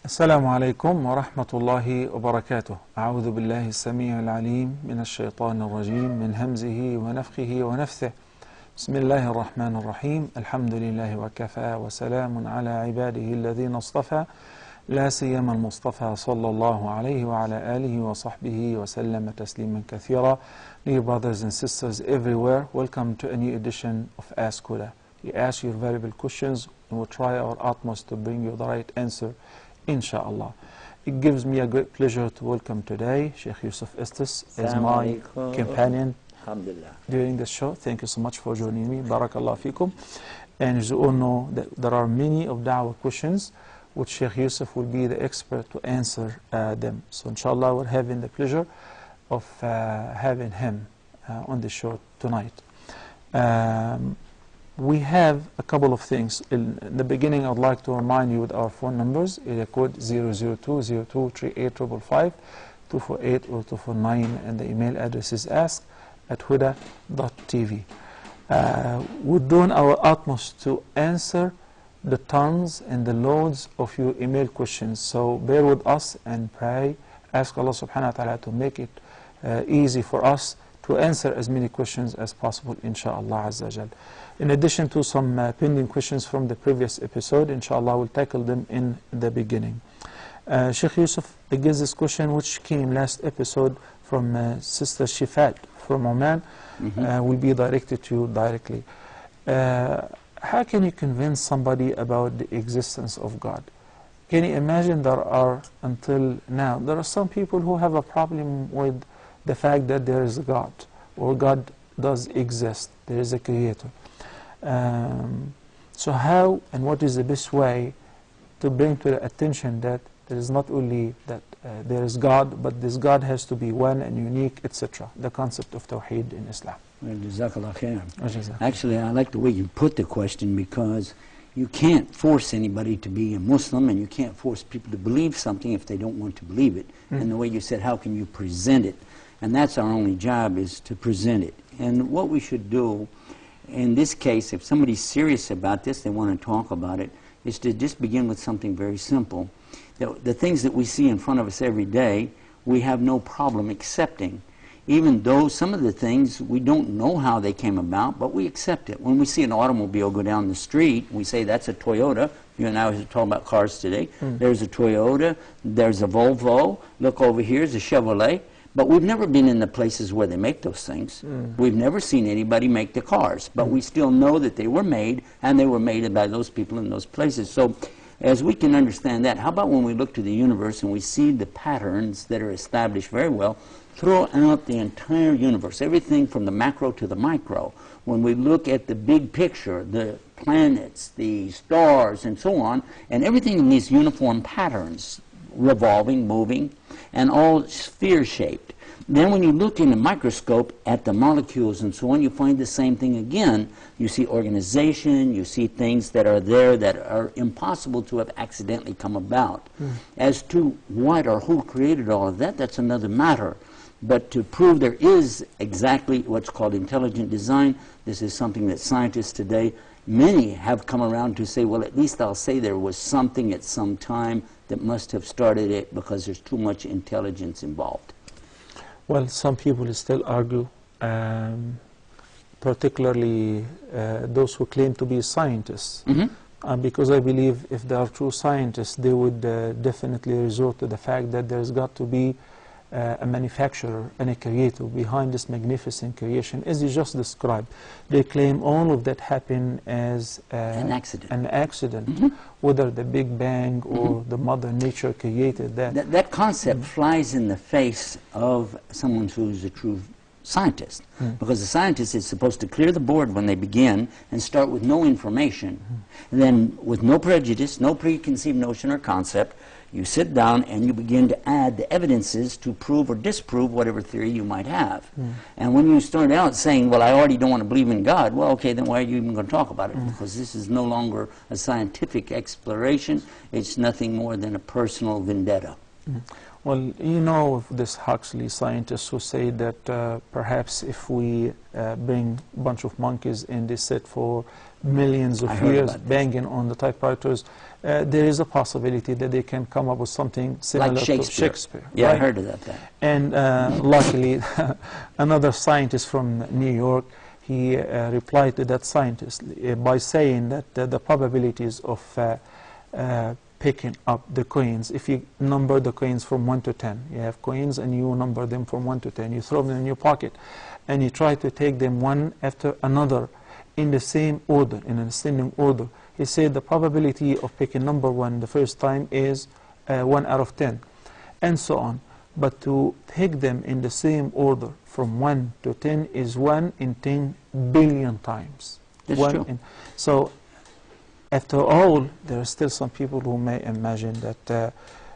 السلام عليكم ورحمة الله وبركاته. أعوذ بالله السميع العليم من الشيطان الرجيم من همزه ونفخه ونفثه. بسم الله الرحمن الرحيم. الحمد لله وكفى وسلام على عباده الذين اصطفى لا سيما المصطفى صلى الله عليه وعلى آله وصحبه وسلم تسليما كثيرا. Dear brothers and sisters everywhere, welcome to a new edition of Ask Huda. You ask your valuable questions and we'll try our utmost to bring you the right answer, inshallah. It gives me a great pleasure to welcome today Sheikh Yusuf Estes as my companion during this show. Thank you so much for joining me. Barakallah fikum. And as you all know, that there are many of da'wah questions which Sheikh Yusuf will be the expert to answer them. So inshallah we're having the pleasure of having him on the show tonight. We have a couple of things. In the beginning, I'd like to remind you with our phone numbers. Area code 002023855, 248 or 249, and the email address is ask@huda.tv. We're doing our utmost to answer the tons and the loads of your email questions. So bear with us and pray. Ask Allah subhanahu wa ta'ala to make it easy for us to answer as many questions as possible, inshallah azza wa jal. In addition to some pending questions from the previous episode, inshallah we'll tackle them in the beginning. Sheikh Yusuf, I guess this question which came last episode from Sister Shifat from Oman will be directed to you directly. How can you convince somebody about the existence of God? Can you imagine until now, there are some people who have a problem with the fact that there is a God, or God does exist, there is a creator. So how and what is the best way to bring to the attention that there is not only that there is God, but this God has to be one and unique, etc. The concept of Tawheed in Islam. Well, Jazakallah khair. Actually, I like the way you put the question, because you can't force anybody to be a Muslim, and you can't force people to believe something if they don't want to believe it. And the way you said, how can you present it? And that's our only job, is to present it. And what we should do in this case, if somebody's serious about this, they want to talk about it, is to just begin with something very simple. The things that we see in front of us every day, we have no problem accepting. Even though some of the things, we don't know how they came about, but we accept it. When we see an automobile go down the street, we say that's a Toyota. You and I were talking about cars today. There's a Toyota, there's a Volvo, look over here, there's a Chevrolet. But we've never been in the places where they make those things. We've never seen anybody make the cars. But we still know that they were made, and they were made by those people in those places. So as we can understand that, how about when we look to the universe and we see the patterns that are established very well throughout the entire universe, everything from the macro to the micro. When we look at the big picture, the planets, the stars, and so on, and everything in these uniform patterns, revolving, moving, and all sphere-shaped. Then when you look in the microscope at the molecules and so on, you find the same thing again. You see organization, you see things that are there that are impossible to have accidentally come about. As to what or who created all of that, that's another matter. But to prove there is exactly what's called intelligent design, this is something that scientists today, many have come around to say, well, at least I'll say there was something at some time that must have started it, because there's too much intelligence involved. Well, some people still argue, particularly those who claim to be scientists, because I believe if they are true scientists, they would definitely resort to the fact that there's got to be a manufacturer and a creator behind this magnificent creation, as you just described. They claim all of that happened as an accident. Whether the Big Bang or the Mother Nature created that. That concept flies in the face of someone who's a true scientist, because the scientist is supposed to clear the board when they begin and start with no information, and then with no prejudice, no preconceived notion or concept, you sit down and you begin to add the evidences to prove or disprove whatever theory you might have. And when you start out saying, well, I already don't want to believe in God, well, okay, then why are you even going to talk about it? Because this is no longer a scientific exploration. It's nothing more than a personal vendetta. Well, you know this Huxley scientist who say that perhaps if we bring a bunch of monkeys and they sit for millions of years banging on the typewriters, there is a possibility that they can come up with something similar like to Shakespeare. Yeah, right? I heard of that. And luckily, another scientist from New York, he replied to that scientist by saying that the probabilities of picking up the coins, if you number the coins from 1 to 10, you have coins and you number them from 1 to 10, you throw them in your pocket and you try to take them one after another in the same order, in an ascending order. He said the probability of picking number 1 the first time is 1 out of 10, and so on. But to take them in the same order from 1 to 10 is 1 in 10 billion times. That's true. So after all, there are still some people who may imagine that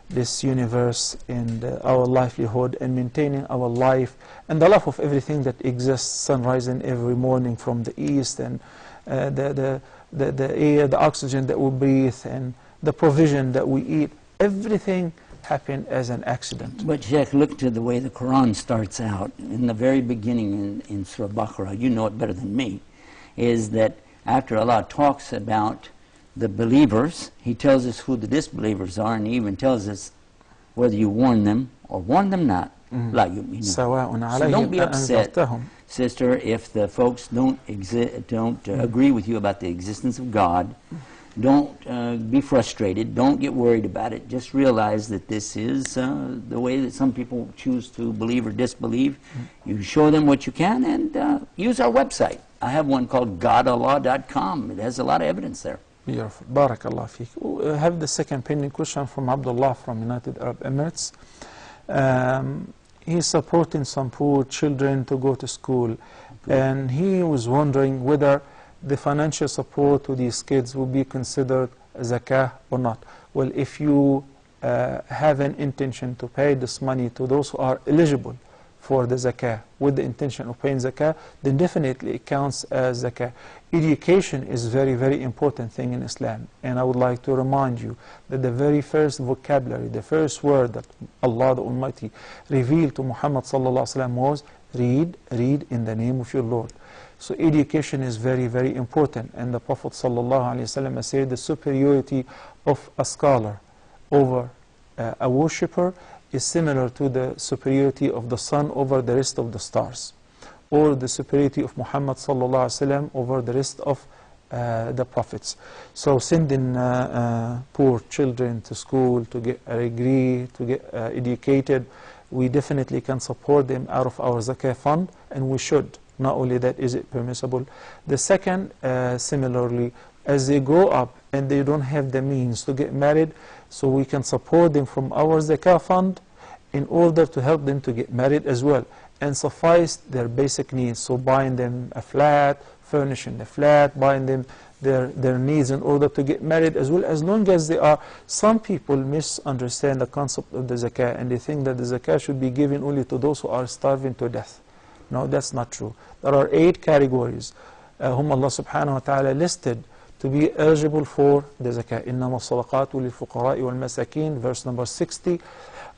this universe and our livelihood and maintaining our life and the life of everything that exists, sun rising every morning from the east, and the air, the oxygen that we breathe, and the provision that we eat, everything happened as an accident. But Sheikh, look to the way the Quran starts out. In the very beginning in Surah Baqarah, you know it better than me, is that after Allah talks about the believers, He tells us who the disbelievers are, and He even tells us whether you warn them or warn them not. So don't be upset, sister, if the folks don't agree with you about the existence of God. Don't be frustrated. Don't get worried about it. Just realize that this is the way that some people choose to believe or disbelieve. You show them what you can, and use our website. I have one called godallah.com. It has a lot of evidence there. Beautiful. Barakallah feek. We have the second pending question from Abdullah from United Arab Emirates. He's supporting some poor children to go to school, and he was wondering whether the financial support to these kids will be considered zakah or not. Well, if you have an intention to pay this money to those who are eligible for the zakah with the intention of paying zakah, then definitely it counts as zakah. Education is very, very important thing in Islam, and I would like to remind you that the very first vocabulary, the first word that Allah the Almighty revealed to Muhammad sallallahu alaihi wasallam was read in the name of your Lord. So education is very, very important, and the Prophet sallallahu alaihi wasallam said the superiority of a scholar over a worshipper is similar to the superiority of the sun over the rest of the stars, or the superiority of Muhammad sallallahu alaihi wasallam over the rest of the prophets. So sending poor children to school to get a degree, to get educated, we definitely can support them out of our zakah fund, and we should. Not only that is it permissible. The second, similarly, as they grow up and they don't have the means to get married, so we can support them from our zakah fund in order to help them to get married as well, and suffice their basic needs. So buying them a flat, furnishing the flat, buying them their needs in order to get married as well, as long as they are. Some people misunderstand the concept of the zakah, and they think that the zakah should be given only to those who are starving to death. No, that's not true. There are 8 categories whom Allah subhanahu wa ta'ala listed to be eligible for the zakah. إِنَّمَا الصَّدَقَاتُ لِلْفُقَرَاءِ وَالْمَسَاكِينَ, verse number 60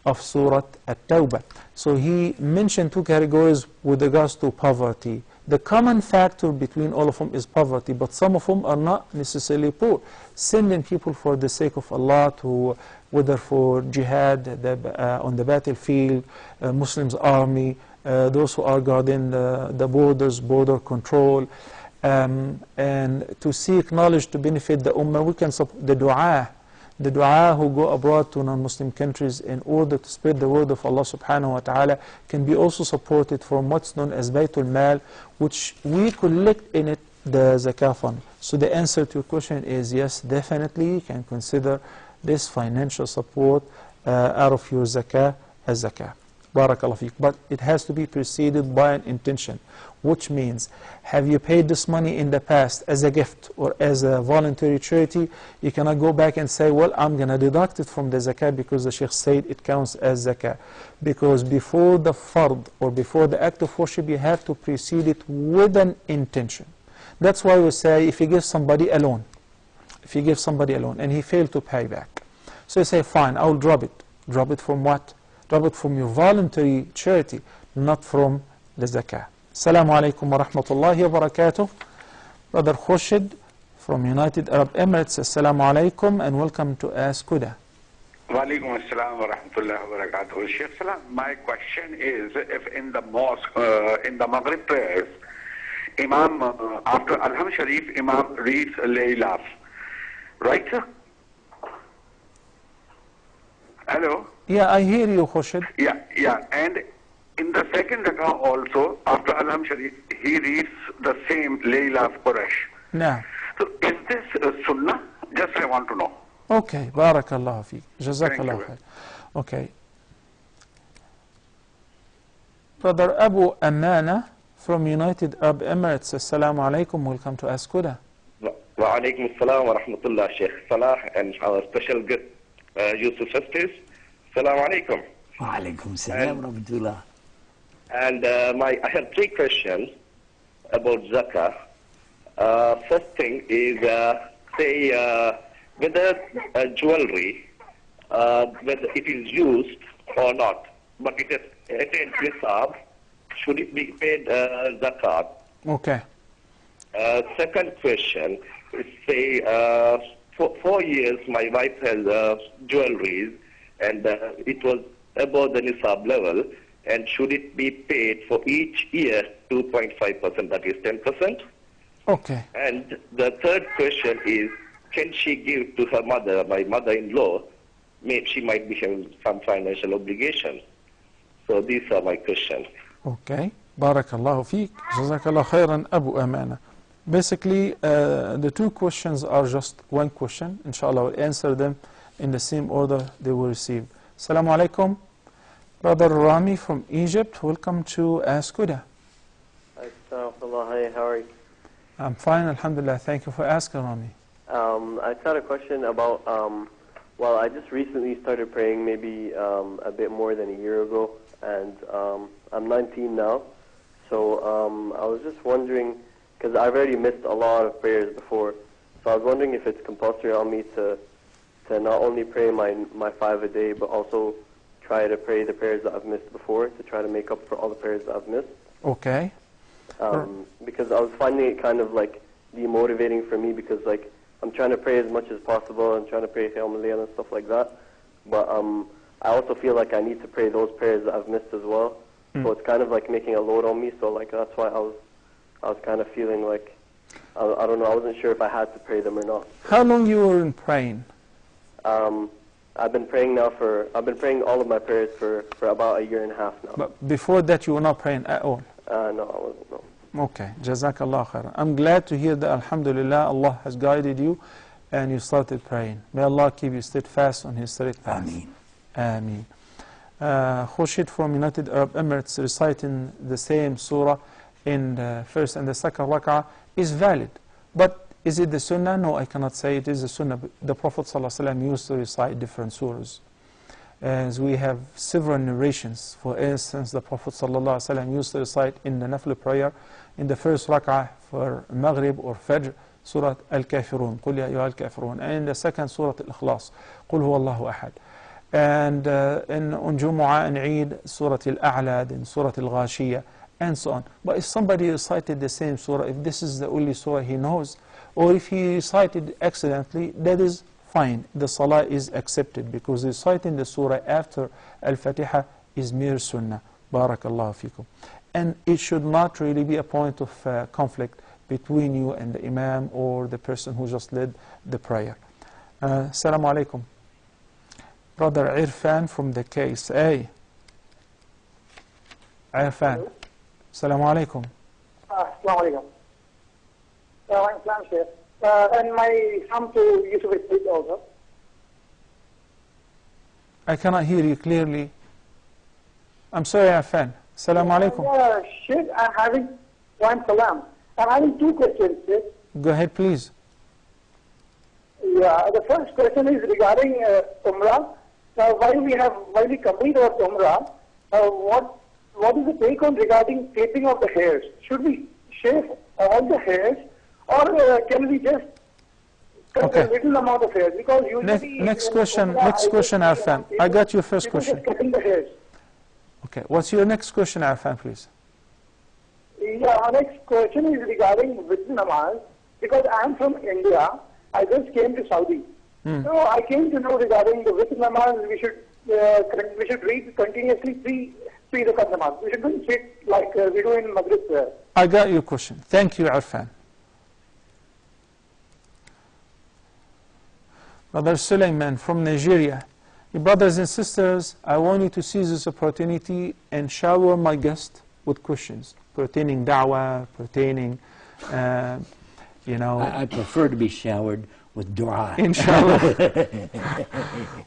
of Surah At-Tawbah. So he mentioned 2 categories with regards to poverty. The common factor between all of them is poverty, but some of them are not necessarily poor. Sending people for the sake of Allah to, whether for jihad on the battlefield, Muslims army, those who are guarding the borders, border control, and to seek knowledge to benefit the ummah. We can support the dua who go abroad to non-Muslim countries in order to spread the word of Allah subhanahu wa ta'ala can be also supported from what's known as Baytul Mal, which we collect in it the zakah fund. So the answer to your question is yes, definitely you can consider this financial support out of your zakah as zakah. Barakallah feek. But it has to be preceded by an intention, which means, have you paid this money in the past as a gift or as a voluntary charity? You cannot go back and say, well, I'm going to deduct it from the zakah because the Sheikh said it counts as zakah. Because before the fard or before the act of worship, you have to precede it with an intention. That's why we say if you give somebody a loan, and he failed to pay back, so you say, fine, I'll drop it. Drop it from what? Drop it from your voluntary charity, not from the zakah. Assalamu alaikum wa rahmatullahi wa barakatuh. Brother Khurshid from United Arab Emirates, Assalamu alaikum and welcome to Ask Huda. Wa alaikum assalam wa rahmatullahi wa barakatuh. Sheikh Salam, my question is, if in the mosque, in the Maghrib prayers, Imam, after Alham Sharif, Imam reads Laylaf, right sir? Hello? Yeah, I hear you, Khurshid. Yeah, and in the second rakah also, after Alham Sharif, he reads the same Laylaf Quraysh. No. So is this sunnah? Just I want to know. Okay, barakallahu feek. Jazakallah khair. Okay. Brother Abu Amana from United Arab Emirates, Assalamu alaikum, welcome to Ask Huda. Wa alaikum assalam wa rahmatullah, Sheikh Salah, and our special guest, Yusuf Estes. Assalamu alaikum. Wa alaikum assalam wa rahmatullah. And I have three questions about zakah. First thing is, say, whether jewelry, whether it is used or not, but it is attained nisab, should it be paid zakat? Okay. Second question is, say, for 4 years my wife has jewelries and it was above the nisab level, and should it be paid for each year 2.5%, that is 10%? Okay. And the third question is, can she give to her mother, my mother-in-law? She might be having some financial obligation. So these are my questions. Okay. Barakallahu feek. Jazakallah khairan, Abu Amana. Basically, the two questions are just one question. Inshallah, we'll answer them in the same order they were received. Assalamu alaikum. Brother Rami from Egypt, welcome to Ask Huda. Hi, how are you? I'm fine, alhamdulillah. Thank you for asking, Rami. I just had a question about, well, I just recently started praying maybe a bit more than a year ago, and I'm 19 now. So I was just wondering, because I've already missed a lot of prayers before, so I was wondering if it's compulsory on me to not only pray my 5 a day, but also try to pray the prayers that I've missed before, to try to make up for all the prayers that I've missed. Okay. Because I was finding it kind of like demotivating for me, because like I'm trying to pray as much as possible and trying to pray Qiyam al-Layl and stuff like that, but I also feel like I need to pray those prayers that I've missed as well. So it's kind of like making a load on me. So like that's why I was kind of feeling like I don't know, I wasn't sure if I had to pray them or not. How long you were in praying? I've been praying all of my prayers for about a year and a half now. But before that you were not praying at all? No, I wasn't, no. Okay, Jazakallah khairan. I'm glad to hear that, alhamdulillah, Allah has guided you and you started praying. May Allah keep you steadfast on His straight path. Ameen. Ameen. Khurshid from United Arab Emirates reciting the same surah in the first and the second rak'ah is valid. But is it the sunnah? No, I cannot say it is the sunnah. The Prophet ﷺ used to recite different surahs. As we have several narrations. For instance, the Prophet ﷺ used to recite in the Nafl prayer, in the first rak'ah for Maghrib or Fajr, Surah Al-Kafirun, قُلْ يَا أَيُّهَا الْكَافِرُونَ, and in the second Surah Al-Ikhlas, قُلْ هُوَ اللَّهُ أَحَدٌ. And on Jumu'ah and Eid, Surah Al-A'la, then Surah Al-Ghashiyah, and so on. But if somebody recited the same surah, if this is the only surah he knows, or if he recited accidentally, that is fine. The salah is accepted, because reciting the surah after Al-Fatiha is mere sunnah. Barakallahu fikum. And it should not really be a point of conflict between you and the imam or the person who just led the prayer. Assalamu alaikum. Brother Irfan from the KSA. Irfan. Assalamu alaikum. Assalamu alaikum. And my son to Yusuf Estes also. I cannot hear you clearly. I'm sorry, Irfan. Assalamu alaikum. Sheikh, I'm having one salam. I'm having two questions, Sheikh. Go ahead, please. Yeah, the first question is regarding Umrah. Now, while we complete our Umrah, what is the take on regarding clipping of the hairs? Should we shave all the hairs, or can we just Okay. A little amount of hairs, because usually Next question, Arfan. I got your first question. Just cutting the hairs. Okay, what's your next question, Arfan, please? Yeah, our next question is regarding witr namaz, because I am from India. I just came to Saudi. So I came to know regarding the witr namaz, we should read continuously three rakat namaz. We shouldn't sit like we do in Maghrib prayer. I got your question. Thank you, Arfan. Brother Suleiman from Nigeria. Brothers and sisters, I want you to seize this opportunity and shower my guest with questions pertaining da'wah, pertaining, I prefer to be showered with dua. Inshallah.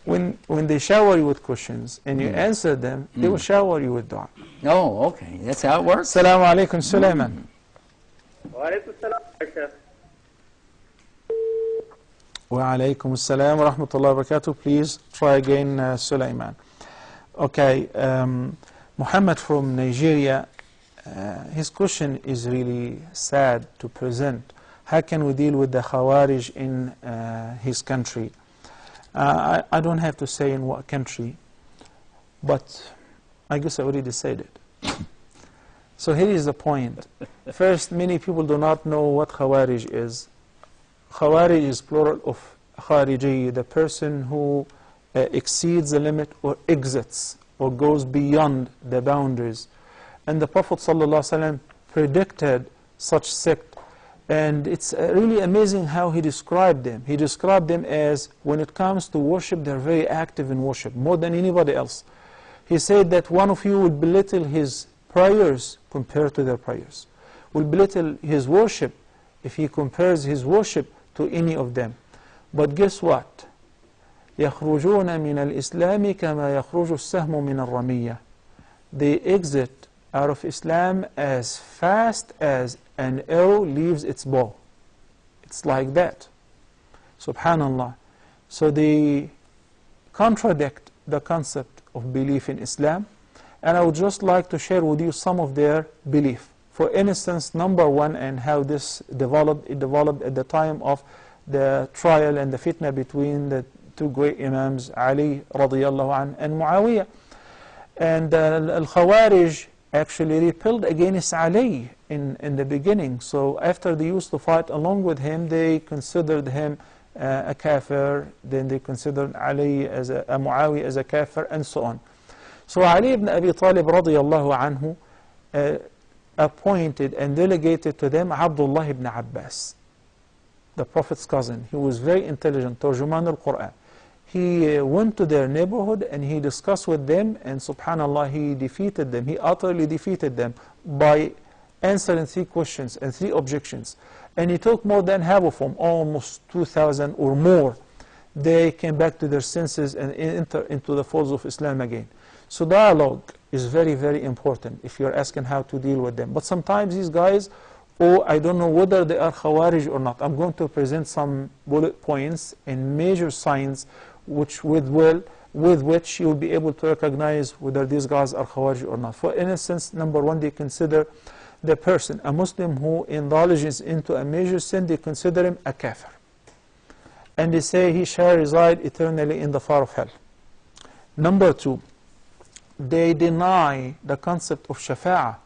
when they shower you with questions and you answer them, they will shower you with dua. Oh, okay. That's how it works? Assalamu alaikum, Suleiman. Wa alaikum salam, Sheikh. Wa alaikum assalam wa rahmatullahi wa barakatuh. Please try again, Suleiman. Okay, Muhammad from Nigeria, his question is really sad to present. How can we deal with the Khawarij in his country? I don't have to say in what country, but I guess I already said it. So here is the point. First, many people do not know what Khawarij is. Khawarij is plural of Khariji, the person who exceeds the limit or exits or goes beyond the boundaries. And the Prophet ﷺ predicted such sect. And it's really amazing how he described them. He described them as, when it comes to worship, they're very active in worship, more than anybody else. He said that one of you will belittle his prayers compared to their prayers, will belittle his worship if he compares his worship to any of them. But guess what? يخرجون من الإسلام كما يخرج السهم من الرمية. They exit out of Islam as fast as an arrow leaves its bow. It's like that. Subhanallah. So they contradict the concept of belief in Islam, and I would just like to share with you some of their belief. For instance, number one, and how this developed, it developed at the time of the trial and the fitna between the two great Imams, Ali radiallahu anh and Muawiyah. And Al-Khawarij actually repelled against Ali in the beginning. So after they used to fight along with him, they considered him a kafir, then they considered Ali as a Muawiyah as a kafir, and so on. So Ali ibn Abi Talib radiallahu anhu appointed and delegated to them Abdullah ibn Abbas, the Prophet's cousin. He was very intelligent, Tarjuman al-Quran. He went to their neighborhood and he discussed with them, and subhanallah, he defeated them. He utterly defeated them by answering 3 questions and 3 objections. And he took more than half of them, almost 2,000 or more. They came back to their senses and enter into the folds of Islam again. So dialogue is very, very important if you're asking how to deal with them. But sometimes these guys, I don't know whether they are Khawarij or not. I'm going to present some bullet points and major signs with which you'll be able to recognize whether these guys are Khawarij or not. For instance, number one, they consider the person, a Muslim who indulges into a major sin, they consider him a kafir. And they say he shall reside eternally in the fire of hell. Number two, they deny the concept of shafa'ah,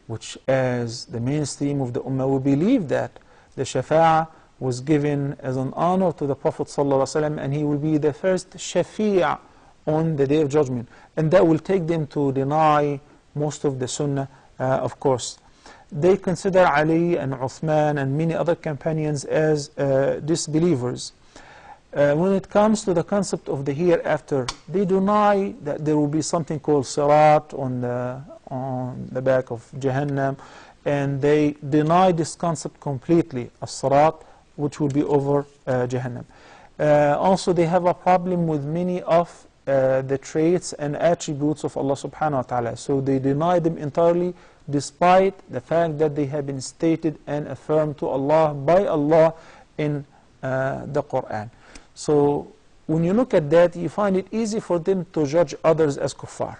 which as the mainstream of the Ummah, we believe that the shafa'ah was given as an honor to the Prophet ﷺ, and he will be the first shafi'ah on the Day of Judgment. And that will take them to deny most of the Sunnah, of course. They consider Ali and Uthman and many other companions as disbelievers. When it comes to the concept of the hereafter, they deny that there will be something called Sirat on the back of Jahannam, and they deny this concept completely, as-Sirat, which will be over Jahannam. Also, they have a problem with many of the traits and attributes of Allah subhanahu wa ta'ala. So they deny them entirely, despite the fact that they have been stated and affirmed to Allah by Allah in the Quran. So when you look at that, you find it easy for them to judge others as kuffar.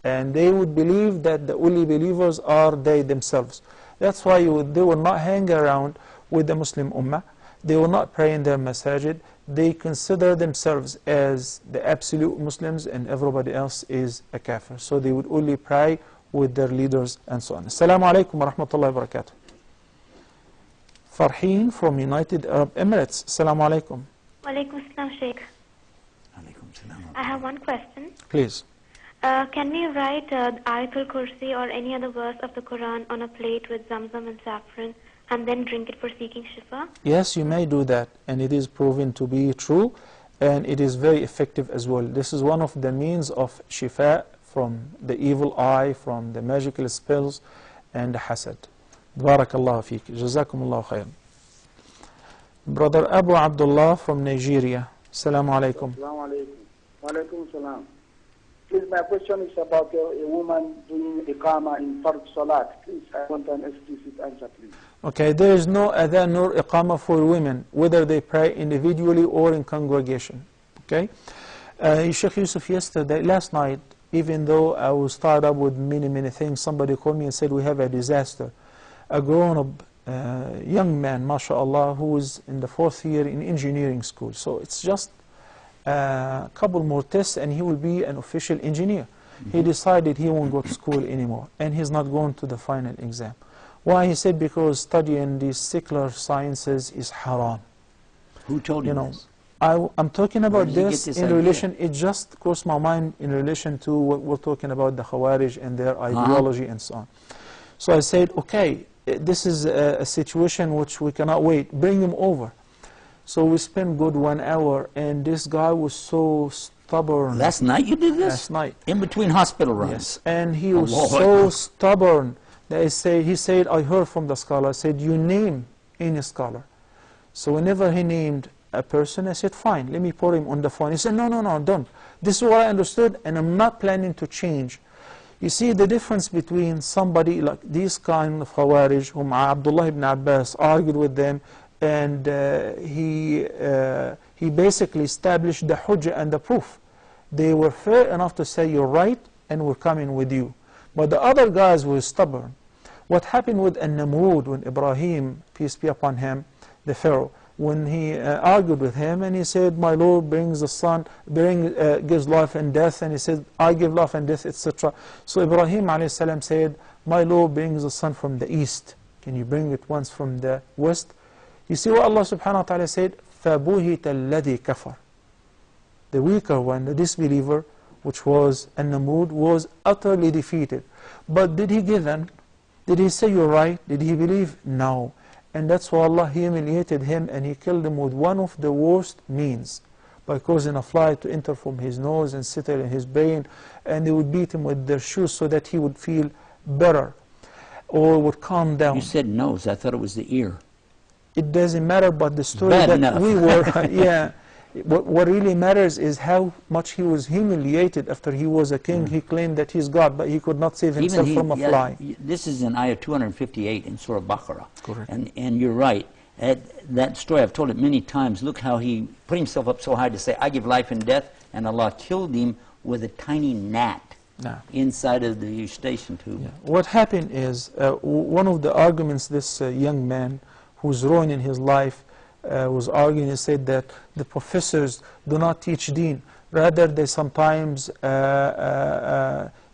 And they would believe that the only believers are they themselves. That's why they will not hang around with the Muslim Ummah. they will not pray in their masajid. They consider themselves as the absolute Muslims and everybody else is a kafir. So they would only pray with their leaders and so on. Assalamu alaikum wa rahmatullahi wa barakatuh. Farheen from United Arab Emirates. Assalamu alaikum. Wa alaikum assalam, Sheikh. I have one question. Please. Can we write Ayatul Kursi or any other verse of the Quran on a plate with zamzam and saffron and then drink it for seeking shifa? Yes, you may do that, and it is proven to be true, and it is very effective as well. This is one of the means of shifa from the evil eye, from the magical spells, and the hasad. Barakallahu feek. Jazakumullahu khayr. Brother Abu Abdullah from Nigeria. Assalamu alaikum. Assalamu alaikum. Wa alaikum salam. Please, my question is about a woman doing iqama in Fard Salat. Please, I want an explicit answer, please. Okay, there is no adhan nor iqama for women, whether they pray individually or in congregation. Okay? Sheikh Yusuf, last night, even though I was tied up with many things, somebody called me and said we have a disaster. A grown-up young man, mashallah, who is in the 4th year in engineering school. So it's just a couple more tests and he will be an official engineer. He decided he won't go to school anymore and he's not going to the final exam. Why? He said because studying these secular sciences is haram. Who told you this? I'm talking about this in idea? relation, it just crossed my mind in relation to what we're talking about, the Khawarij and their ideology and so on. So I said, okay, this is a situation which we cannot wait, bring him over. So we spent good 1 hour and this guy was so stubborn. Last night you did this? Last night. In between hospital runs? Yes, and he was so stubborn that he said, I heard from the scholar, I said, you name any scholar. So whenever he named a person, I said, fine, let me put him on the phone. He said, no, don't. This is what I understood and I'm not planning to change. You see the difference between somebody like these kind of Khawarij, whom Abdullah ibn Abbas argued with them, and he basically established the hujjah and the proof. They were fair enough to say, you're right, and we're coming with you. But the other guys were stubborn. What happened with An-Namrud, when Ibrahim, peace be upon him, the Pharaoh, when he argued with him and he said, my Lord brings the sun, gives life and death, and he said, I give life and death, etc. So Ibrahim a.s. said, my Lord brings the sun from the east. Can you bring it once from the west? You see what Allah subhanahu wa ta'ala said? فَبُهِتَ الَّذِي كَفَرَ. The weaker one, the disbeliever, which was An-Namrud, was utterly defeated. But did he give in? Did he say you're right? Did he believe? No. And that's why Allah humiliated him and He killed him with one of the worst means, by causing a fly to enter from his nose and settle in his brain, and they would beat him with their shoes so that he would feel better or would calm down. You said nose, I thought it was the ear. It doesn't matter, but the story Bad that enough. we were, yeah. What really matters is how much he was humiliated after he was a king. He claimed that he's God, but he could not save himself from a fly. This is in ayah 258 in Surah Baqarah. Correct. And you're right. That story, I've told it many times. Look how he put himself up so high to say, I give life and death, and Allah killed him with a tiny gnat inside of the eustachian tube. Yeah. What happened is, one of the arguments this young man who's ruining his life was arguing, he said that the professors do not teach deen. Rather, they sometimes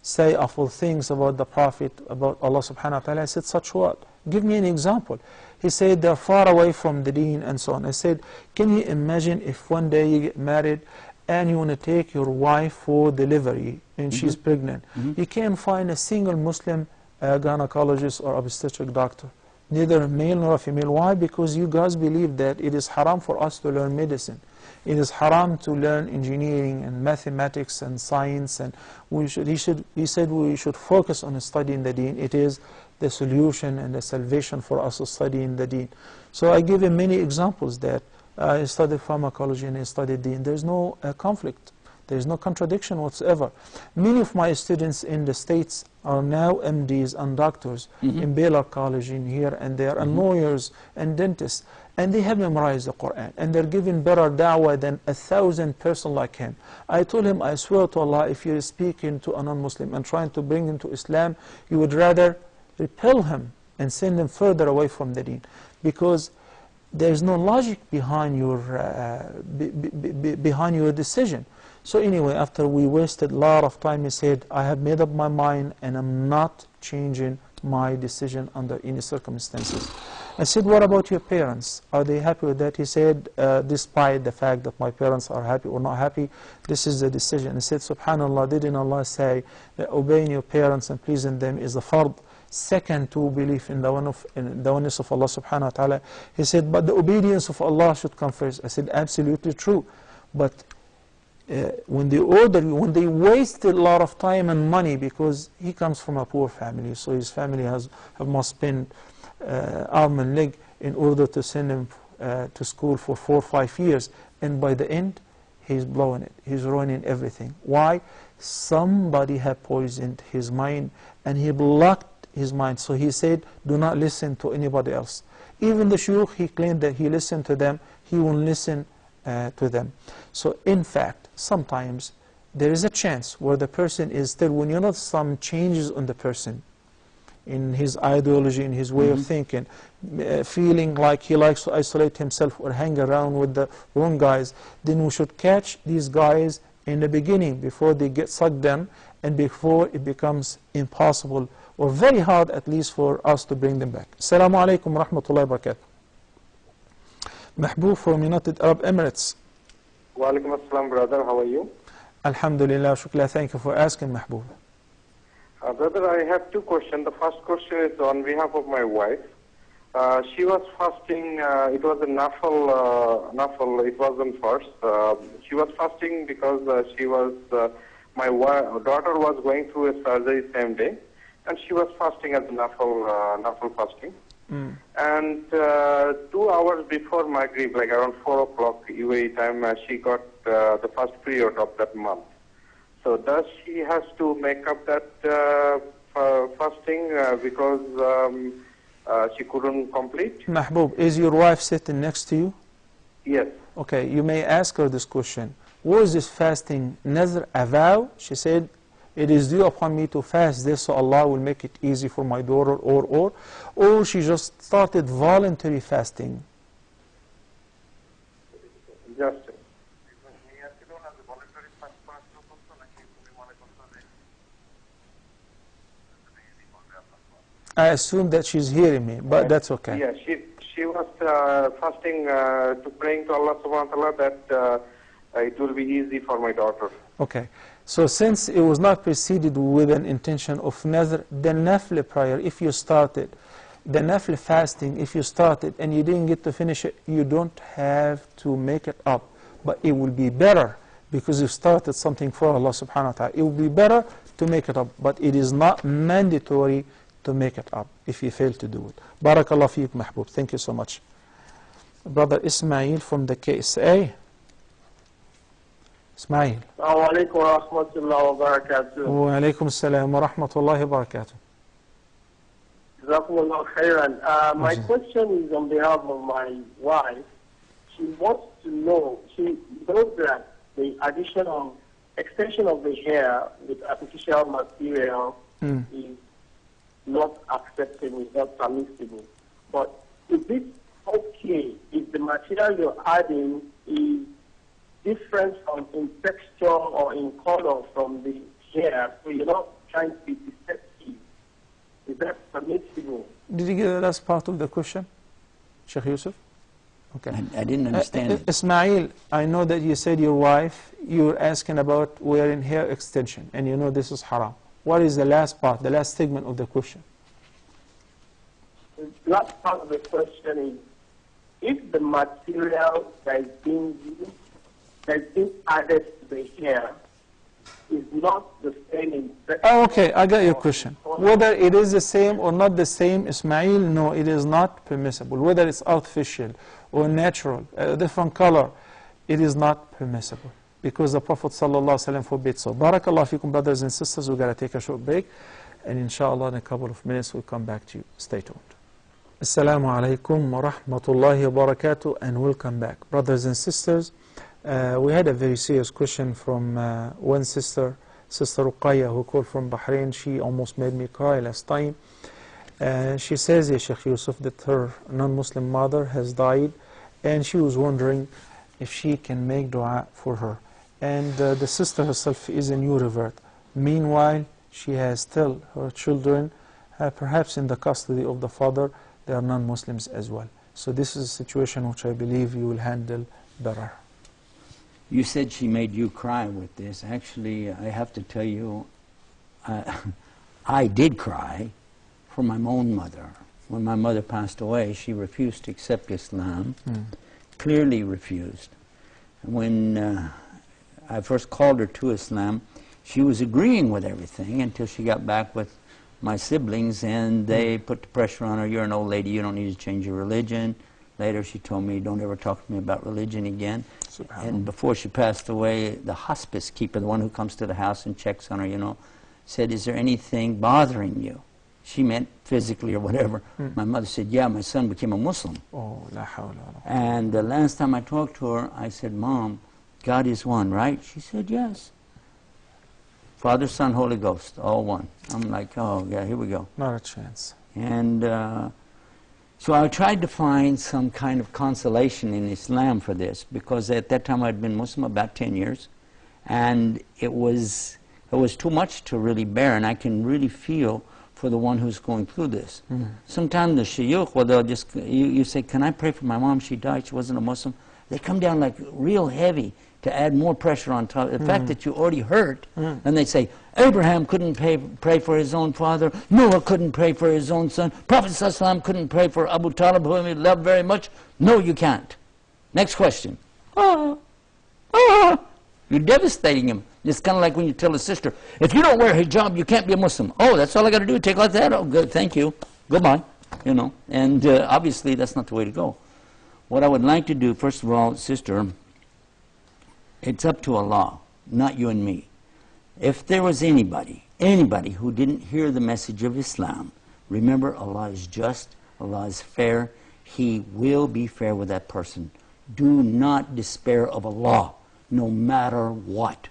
say awful things about the Prophet, about Allah subhanahu wa ta'ala. I said, such what? Give me an example. He said, they're far away from the deen and so on. I said, can you imagine if one day you get married and you want to take your wife for delivery and she's pregnant? You can't find a single Muslim gynecologist or obstetric doctor. Neither a male nor a female. Why? Because you guys believe that it is haram for us to learn medicine. It is haram to learn engineering and mathematics and science, and he said we should focus on studying the deen. It is the solution and the salvation for us to study in the deen. So I give him many examples that I studied pharmacology and I studied deen. There's no conflict. There's no contradiction whatsoever. Many of my students in the States are now MDs and doctors in Baylor College in here and there, and lawyers and dentists. And they have memorized the Quran. And they're giving better da'wah than 1,000 person like him. I told him, I swear to Allah, if you're speaking to a non-Muslim and trying to bring him to Islam, you would rather repel him and send him further away from the deen. Because there's no logic behind your behind your decision. So anyway, after we wasted a lot of time, he said, I have made up my mind and I'm not changing my decision under any circumstances. I said, what about your parents? Are they happy with that? He said, despite the fact that my parents are happy or not happy, this is the decision. He said, subhanallah, didn't Allah say that obeying your parents and pleasing them is a fard, second to belief in the oneness of Allah subhanahu wa ta'ala? He said, but the obedience of Allah should come first. I said, absolutely true. But when they order you, when they wasted a lot of time and money, because he comes from a poor family, so his family must spend arm and leg in order to send him to school for 4 or 5 years, and by the end he's blowing it, he's ruining everything. Why? Somebody had poisoned his mind and he blocked his mind. So he said, do not listen to anybody else. Even the shuyukh, he claimed that he listened to them, he won't listen to them. So in fact, sometimes there is a chance where the person is still, when you notice some changes on the person, in his ideology, in his way of thinking, feeling like he likes to isolate himself or hang around with the wrong guys, then we should catch these guys in the beginning before they get sucked in and before it becomes impossible or very hard at least for us to bring them back. Assalamu alaikum wa rahmatullahi wa barakatuh. Mahbub from United Arab Emirates. Wa alaikum assalam, brother. How are you? Alhamdulillah, shukla. Thank you for asking, Mahbub. Brother, I have 2 questions. The first question is on behalf of my wife. She was fasting, it was a nafal, it wasn't first. She was fasting because my daughter was going through a surgery same day, and she was fasting as a nafal fasting. And 2 hours before Maghrib, like around 4 o'clock UAE time, she got the first period of that month. So does she has to make up that fasting because she couldn't complete? Mahbub, is your wife sitting next to you? Yes. Okay, you may ask her this question. Was this fasting nazr, a vow? She said, it is due upon me to fast this so Allah will make it easy for my daughter, or she just started voluntary fasting? Just. I assume that she's hearing me, but that's okay. Yeah, she was fasting to praying to Allah subhanahu wa ta'ala that it will be easy for my daughter. Okay, so since it was not preceded with an intention of nazr, the nafl prayer, if you started, the nafl fasting, if you started and you didn't get to finish it, you don't have to make it up. But it will be better because you started something for Allah subhanahu wa ta'ala. It will be better to make it up, but it is not mandatory to make it up if you fail to do it. Barakallah feek, Mahbub. Thank you so much. Brother Ismail from the KSA. Ismail. Assalamu alaikum wa rahmatullahi wa barakatuh. Wa alaikum assalam wa rahmatullahi wa barakatuh. Jazakumullah khairan. My question is on behalf of my wife. She wants to know, she knows that the extension of the hair with artificial material is not acceptable, is not permissible. But is it okay if the material you're adding is different in texture or in color from the hair, so you're not trying to be deceptive? Is that permissible? Did you get the last part of the question, Sheikh Yusuf? Okay. I didn't understand it. Ismail, I know that you said your wife, you're asking about wearing hair extension, and you know this is haram. What is the last part, the last segment of the question? The last part of the question is, if the material that is being used, that is being added to the hair, is not the same in texture. Oh, okay, I got your question. Whether it is the same or not the same, Ismail, no, it is not permissible. Whether it's artificial or natural, a different color, it is not permissible. Because the Prophet ﷺ forbid so. Barakallah fikum, brothers and sisters. We've got to take a short break. And inshallah, in a couple of minutes, we'll come back to you. Stay tuned. Assalamu alaikum wa rahmatullahi wa barakatuh. And welcome back. Brothers and sisters, we had a very serious question from one sister, Sister Ruqayya, who called from Bahrain. She almost made me cry last time. She says, Ya Sheikh Yusuf, that her non-Muslim mother has died and she was wondering if she can make dua for her. And the sister herself is a new revert. Meanwhile, she has still her children, perhaps in the custody of the father. They are non-Muslims as well. So this is a situation which I believe you will handle better. You said she made you cry with this. Actually, I have to tell you, I did cry for my own mother. When my mother passed away, she refused to accept Islam, clearly refused. When I first called her to Islam, she was agreeing with everything until she got back with my siblings, and they put the pressure on her. You're an old lady, you don't need to change your religion. Later she told me, don't ever talk to me about religion again. And before she passed away, the hospice keeper, the one who comes to the house and checks on her, you know, said, is there anything bothering you? She meant physically or whatever. My mother said, yeah, my son became a Muslim. And the last time I talked to her, I said, Mom, God is one, right? She said, yes. Father, Son, Holy Ghost, all one. I'm like, oh, yeah, here we go. Not a chance. And so I tried to find some kind of consolation in Islam for this, because at that time I'd been Muslim about 10 years, and it was too much to really bear, and I can really feel for the one who's going through this. Sometimes the shayukh, well, they'll just, you say, can I pray for my mom? She died, she wasn't a Muslim. They come down like real heavy to add more pressure on top. The fact that you already hurt, and they say, Abraham couldn't pray for his own father, Noah couldn't pray for his own son, Prophet ﷺ couldn't pray for Abu Talib, whom he loved very much. No, you can't. Next question. You're devastating him. It's kind of like when you tell a sister, if you don't wear hijab, you can't be a Muslim. Oh, that's all I got to do, take like that? Oh, good, thank you. Goodbye. You know, and obviously that's not the way to go. What I would like to do, first of all, sister, it's up to Allah, not you and me. If there was anybody who didn't hear the message of Islam, remember, Allah is just, Allah is fair. He will be fair with that person. Do not despair of Allah, no matter what.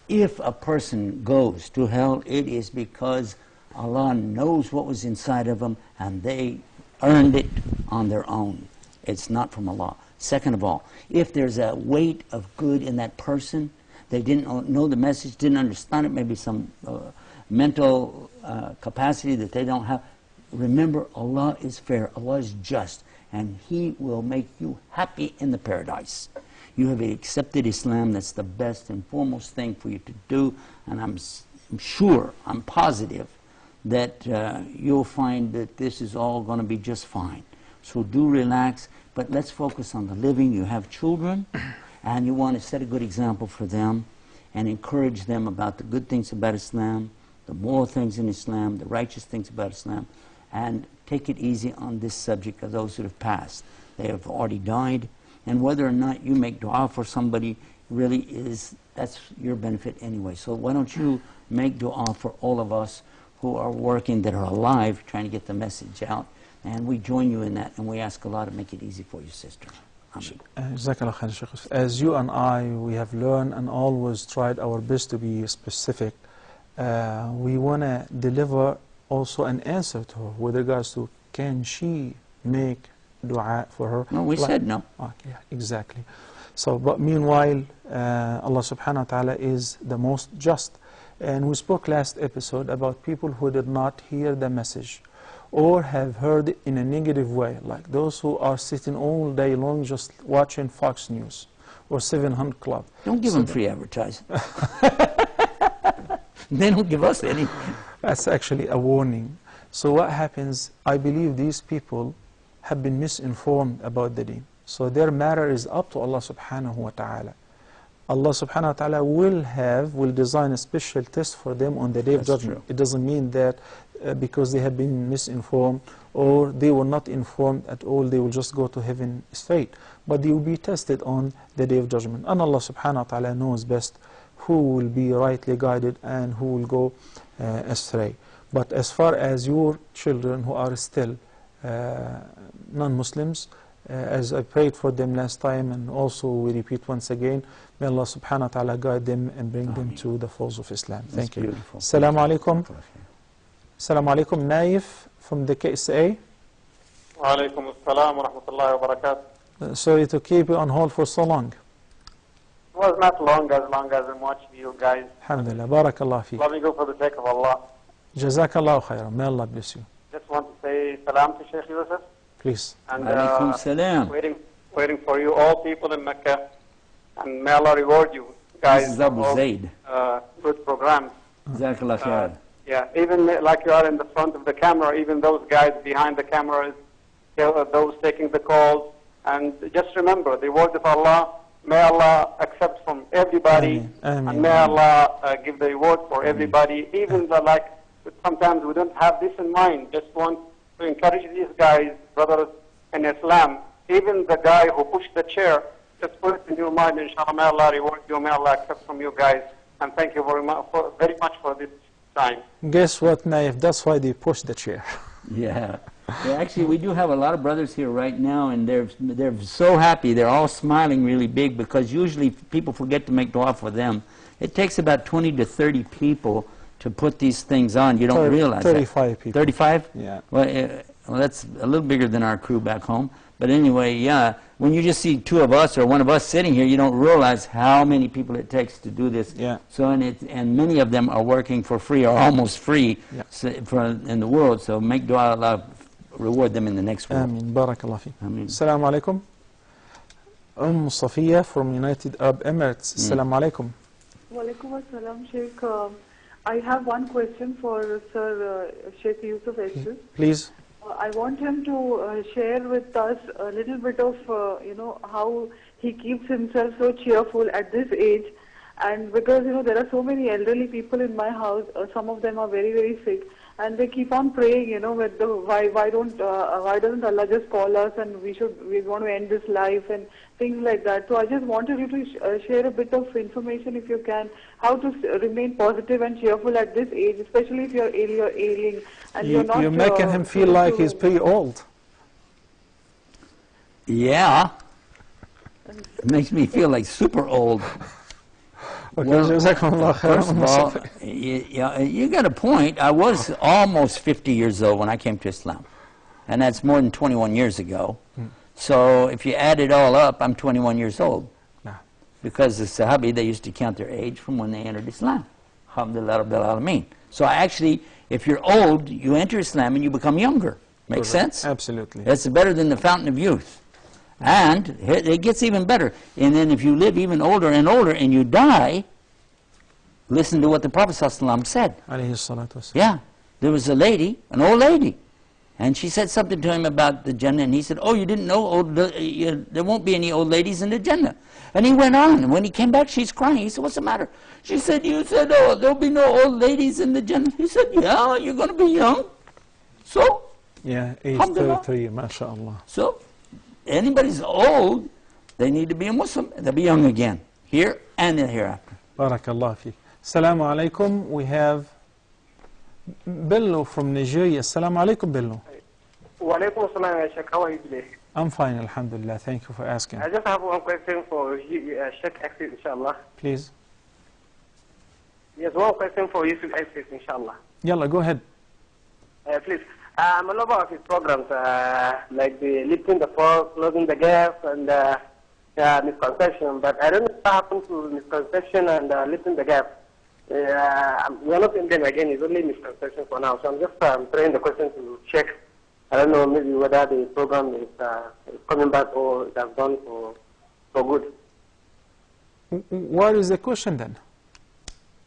If a person goes to hell, it is because Allah knows what was inside of them, and they earned it on their own. It's not from Allah. Second of all, if there's a weight of good in that person, they didn't know the message, didn't understand it, maybe some mental capacity that they don't have, remember, Allah is fair, Allah is just, and He will make you happy in the paradise. You have accepted Islam, that's the best and foremost thing for you to do, and I'm sure, I'm positive, that you'll find that this is all going to be just fine. So do relax, but let's focus on the living. You have children, and you want to set a good example for them and encourage them about the good things about Islam, the moral things in Islam, the righteous things about Islam, and take it easy on this subject of those who have passed. They have already died, and whether or not you make dua for somebody really is, that's your benefit anyway. So why don't you make dua for all of us who are working, that are alive, trying to get the message out. And we join you in that, and we ask Allah to make it easy for you, sister. As you and I, we have learned and always tried our best to be specific. We want to deliver also an answer to her with regards to, can she make dua for her? No, we said no. Okay, exactly. So, but meanwhile, Allah subhanahu wa ta'ala is the most just. And we spoke last episode about people who did not hear the message, or have heard it in a negative way, like those who are sitting all day long just watching Fox News or 700 Club. Don't give them free advertising. They don't give us any. That's actually a warning. So what happens, I believe these people have been misinformed about the deen. So their matter is up to Allah subhanahu wa ta'ala. Allah subhanahu wa ta'ala will design a special test for them on the day of judgment. True. It doesn't mean that because they have been misinformed or they were not informed at all, they will just go to heaven straight. But they will be tested on the day of judgment. And Allah subhanahu wa ta'ala knows best who will be rightly guided and who will go astray. But as far as your children who are still non-Muslims, as I prayed for them last time, and also we repeat once again, may Allah subhanahu wa ta'ala guide them and bring them to the folds of Islam. Thank you. Assalamu alaikum. Assalamu alaikum. Naif from the KSA. Wa alaikum assalam wa rahmatullahi wa barakatuh. Sorry to keep you on hold for so long. It was not long as I'm watching you guys. Alhamdulillah. Barakallah fi. Loving you for the sake of Allah. Jazakallah khairan. May Allah bless you. Just want to say salam to Sheikh Yusuf. Please. And Alaikum salam. waiting for you, all people in Mecca. And may Allah reward you guys. This is Abu Zaid. Good programs. Jazakallah khair. Yeah, even like you are in the front of the camera, even those guys behind the cameras, those taking the calls. And just remember, the word of Allah, may Allah accept from everybody. Ameen. And may Allah give the reward for everybody. Even like sometimes we don't have this in mind. Just want to encourage these guys, brothers in Islam. Even the guy who pushed the chair, just put it in your mind. Inshallah, may Allah reward you. May Allah accept from you guys. And thank you very much for this time. Guess what, Naif? That's why they pushed the chair. Yeah. Yeah, actually, we do have a lot of brothers here right now, and they're so happy. They're all smiling really big because usually people forget to make dua for them. It takes about 20 to 30 people to put these things on. You don't realize 35 that. people. 35? Yeah. Well, that's a little bigger than our crew back home. But anyway, yeah, when you just see two of us or one of us sitting here, you don't realize how many people it takes to do this. Yeah. So, and many of them are working for free or almost free in the world. So make dua, Allah reward them in the next world. Ameen. Barakallah fi. Ameen. Assalamu alaikum. Safiya from United Arab Emirates. Assalamu alaikum. Walaikum assalam, Sheikh. I have one question for Sir Sheikh Yusuf Estes. Please. I want him to share with us a little bit of, how he keeps himself so cheerful at this age. And because, there are so many elderly people in my house, some of them are very, very sick. And they keep on praying, with the why doesn't Allah just call us and we want to end this life and things like that. So I just wanted you to share a bit of information, if you can, how to remain positive and cheerful at this age, especially if you're ailing and you're not. You're making him feel like he's pretty old. Yeah. It makes me feel like super old. Okay, well, first of all, you got a point. I was almost 50 years old when I came to Islam. And that's more than 21 years ago. So if you add it all up, I'm 21 years old. Because the Sahabi, they used to count their age from when they entered Islam. Alhamdulillah Rabbil Alameen. So actually, if you're old, you enter Islam and you become younger. Make sense? Absolutely. That's better than the fountain of youth. And it gets even better. And then if you live even older and you die, listen to what the Prophet ﷺ said. Yeah. There was a lady, an old lady, and she said something to him about the Jannah, and he said, oh, you didn't know there won't be any old ladies in the Jannah. And he went on, and when he came back, she's crying. He said, what's the matter? She said, you said, oh, there'll be no old ladies in the Jannah. He said, yeah, you're going to be young. So? Yeah, age 33, mashallah. So? Anybody's old, they need to be a Muslim. They'll be young again, here and in the hereafter. Barakallah fi. Assalamu alaikum. We have Bello from Nigeria. Assalamu alaikum, Bello. Walaikum assalam, Sheikh. How are you today? I'm fine, alhamdulillah. Thank you for asking. I just have one question for Sheikh Estes, inshallah. Please. Yes, one question for Yusuf Estes, inshallah. Yalla, go ahead. Please. I'm a lover of his programs, like the lifting the fork, closing the gap, and misconception. But I don't know what happened to misconception and lifting the gap. We're not in them again. It's only misconception for now. So I'm just throwing the question to check. I don't know maybe whether the program is coming back or it has gone for good. What is the question then?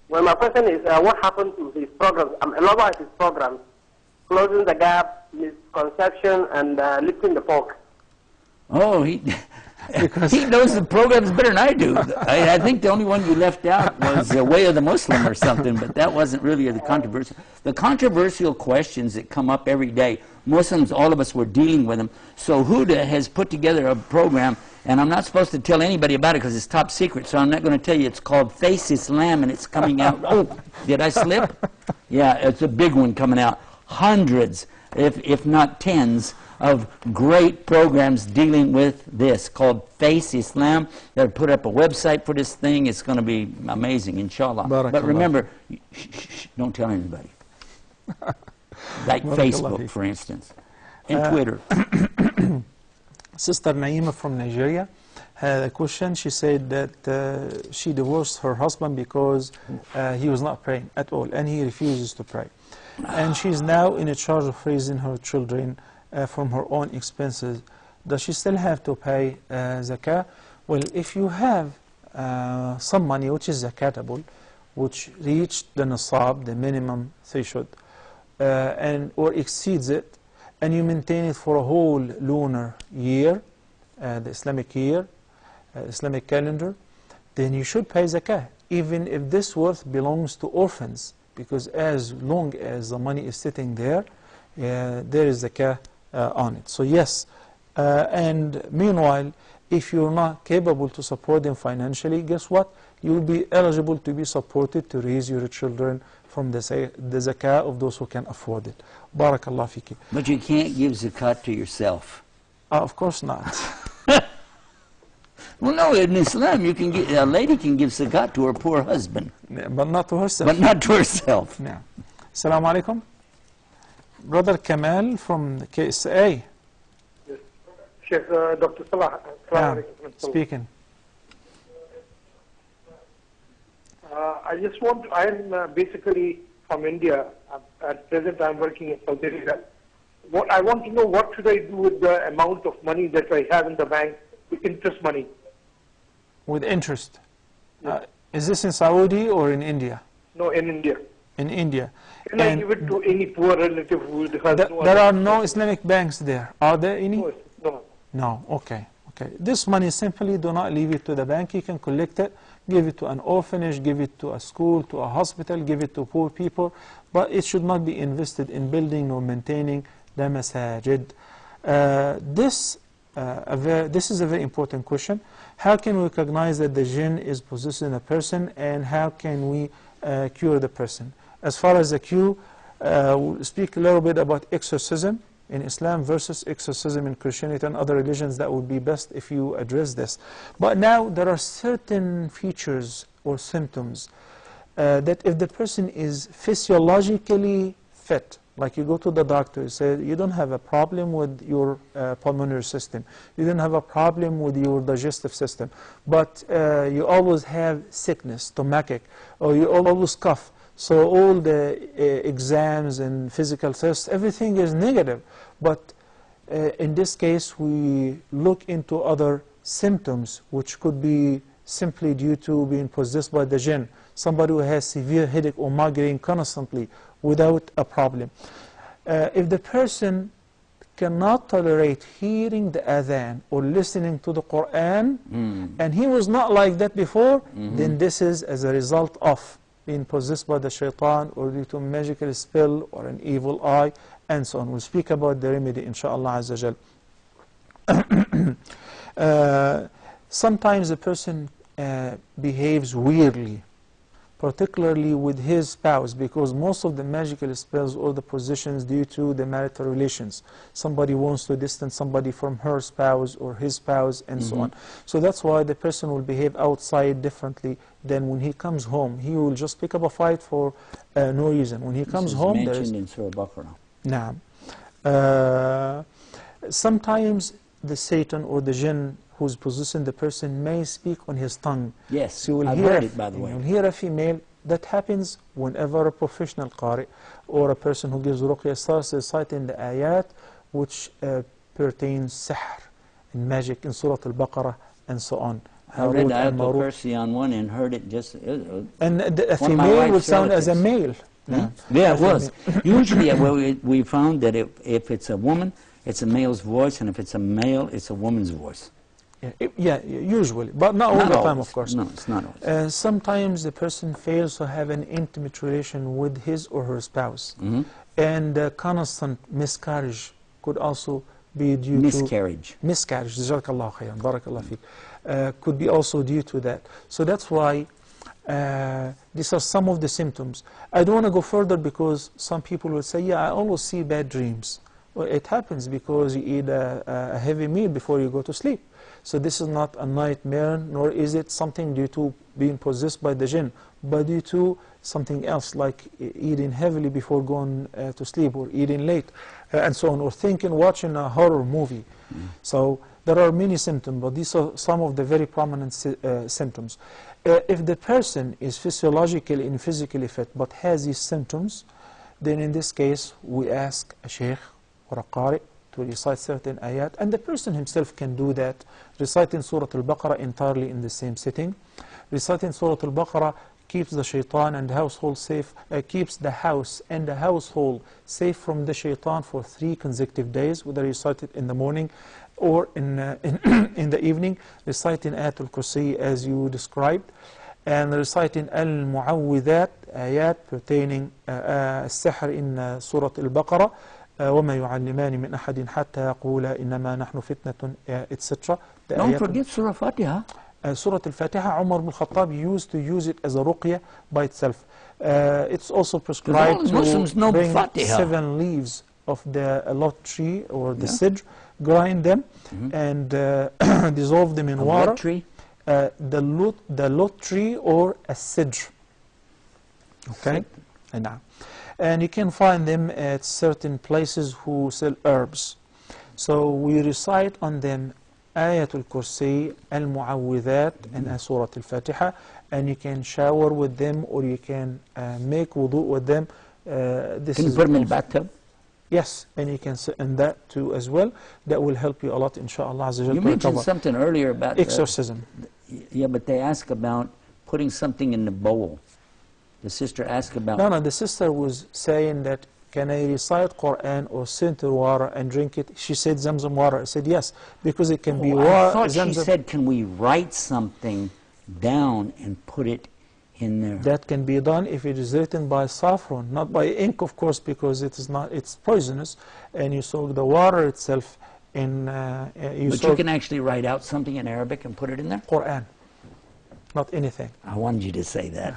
Well, my question is what happened to his programs? I'm a lover of his programs. Closing the gap, misconception, and lifting the fork. Oh, he knows the programs better than I do. I think the only one you left out was the Way of the Muslim or something, but that wasn't really the controversial. The controversial questions that come up every day, Muslims, all of us were dealing with them. So Huda has put together a program, and I'm not supposed to tell anybody about it because it's top secret, so I'm not going to tell you. It's called Face Islam, and it's coming out. Oh, did I slip? Yeah, it's a big one coming out. Hundreds, if not tens, of great programs dealing with this called Face Islam. They'll put up a website for this thing. It's going to be amazing, inshallah. But remember, don't tell anybody. Like Facebook, for instance, and Twitter. Sister Naima from Nigeria had a question. She said that she divorced her husband because he was not praying at all, and he refuses to pray. And she's now in charge of raising her children from her own expenses. Does she still have to pay zakah? Well, if you have some money which is zakatable, which reached the nisab, the minimum threshold, or exceeds it, and you maintain it for a whole lunar year, the Islamic year, Islamic calendar, then you should pay zakah, even if this wealth belongs to orphans, because as long as the money is sitting there, there is zakah on it. So yes, and meanwhile, if you're not capable to support them financially, guess what? You will be eligible to be supported to raise your children from the zakah of those who can afford it. Barakallah fiki. But you can't give zakat to yourself. Of course not. Well, no, in Islam, you can get, a lady can give zakat to her poor husband. Yeah, but not to herself. But not to herself. Yeah. Assalamu alaikum. Brother Kamal from the KSA. Yes. Sheikh Dr. Salah. Yeah. Speaking. I just want to, I am basically from India. At present, I am working in Saudi Arabia. I want to know what should I do with the amount of money that I have in the bank, with interest money. With interest? Yes. Is this in Saudi or in India? No, in India. In India. Can I give it to any poor relative who has no There are no Islamic banks there. Are there any? No. No, okay. Okay. This money simply do not leave it to the bank. You can collect it, give it to an orphanage, give it to a school, to a hospital, give it to poor people, but it should not be invested in building or maintaining the masajid. This is a very important question. How can we recognize that the jinn is possessing a person, and how can we cure the person? As far as the cure, we'll speak a little bit about exorcism in Islam versus exorcism in Christianity and other religions. That would be best if you address this. But now there are certain features or symptoms that if the person is physiologically fit, like you go to the doctor, you say you don't have a problem with your pulmonary system, you don't have a problem with your digestive system, but you always have sickness, stomachic, or you always cough. So all the exams and physical tests, everything is negative. But in this case, we look into other symptoms, which could be simply due to being possessed by the jinn. Somebody who has severe headache or migraine constantly without a problem. If the person cannot tolerate hearing the adhan or listening to the Quran, and he was not like that before, then this is as a result of being possessed by the shaitan or due to a magical spell or an evil eye, and so on. We'll speak about the remedy, inshaAllah Azza Jal. Sometimes a person behaves weirdly, particularly with his spouse, because most of the magical spells or the possessions due to the marital relations. Somebody wants to distance somebody from her spouse or his spouse, and so on. So that's why the person will behave outside differently than when he comes home. He will just pick up a fight for no reason. When he comes home, there is mentioned in Surah Baqarah. Sometimes the Satan or the jinn who's possessing the person may speak on his tongue. Yes, so I've heard it, by the way. You'll hear a female. That happens whenever a professional qari or a person who gives ruqya starts reciting the ayat which pertains sihr and magic in Surah Al-Baqarah and so on. I read Ayatul Kursi on one and heard it just... and a female would sound as a male. Yeah, it was. Usually we found that if it's a woman, it's a male's voice, and if it's a male, it's a woman's voice. Yeah, usually, but not all the time, of course. No, it's not always. Sometimes the person fails to have an intimate relation with his or her spouse. And constant miscarriage could also be due to... Miscarriage, Jazakallah khayran, Barakallah feek. Could be also due to that. So that's why these are some of the symptoms. I don't want to go further because some people will say, yeah, I always see bad dreams. Well, it happens because you eat a heavy meal before you go to sleep. So this is not a nightmare, nor is it something due to being possessed by the jinn, but due to something else, like eating heavily before going to sleep, or eating late, and so on, or watching a horror movie. So there are many symptoms, but these are some of the very prominent symptoms. If the person is physiologically and physically fit but has these symptoms, then in this case we ask a sheikh or a qari to recite certain ayat, and the person himself can do that, reciting Surah Al-Baqarah entirely in the same sitting. Reciting Surah Al-Baqarah keeps the shaitan and the household safe, keeps the house and the household safe from the shaitan for 3 consecutive days, whether you recite it in the morning or in the evening, reciting Ayatul Kursi as you described, and reciting Al-Mu'awwidhat, ayat pertaining السحر in Surah Al-Baqarah, وَمَا يُعَلِّمَانِ مِنْ أَحَدٍ حَتَّى يَقُولَا إِنَّمَا نَحْنُ فِتْنَةٌ, etc. Don't forget Surah Fatiha. Surah Al-Fatiha, Umar ibn Khattab used to use it as a ruqya by itself. It's also prescribed to bring 7 leaves of the lot tree or the sidr, grind them and dissolve them in water. What tree? The lot tree or a sidr. Okay? And you can find them at certain places who sell herbs. So we recite on them Ayatul Kursi, Al-Mu'awwidhat, and Surah Al-Fatiha, and you can shower with them, or you can make wudu with them. Can you put them in the bathtub? Yes, and you can sit in that too as well. That will help you a lot, inshaAllah. You mentioned something earlier about exorcism. Yeah, but they ask about putting something in the bowl. The sister asked about... No, the sister was saying that, can I recite Quran or center water and drink it? She said Zamzam water. I said yes, because it can be water. I thought she said, can we write something down and put it in there? That can be done if it is written by saffron, not by ink, of course, because it is not. It's poisonous, and you soak the water itself in. But you can actually write out something in Arabic and put it in there? Quran. Not anything. I wanted you to say that.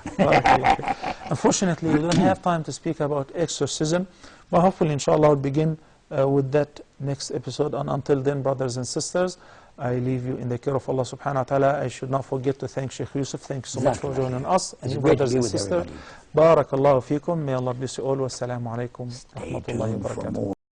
Unfortunately, we don't have time to speak about exorcism, but hopefully, inshallah, we'll begin with that next episode. And until then, brothers and sisters, I leave you in the care of Allah subhanahu wa ta'ala. I should not forget to thank Sheikh Yusuf. Thank you so much for joining us. And you brothers and sisters, Barakallahu feekum. May Allah bless you all. Wassalamu alaikum wa rahmatullahi wa barakatuh.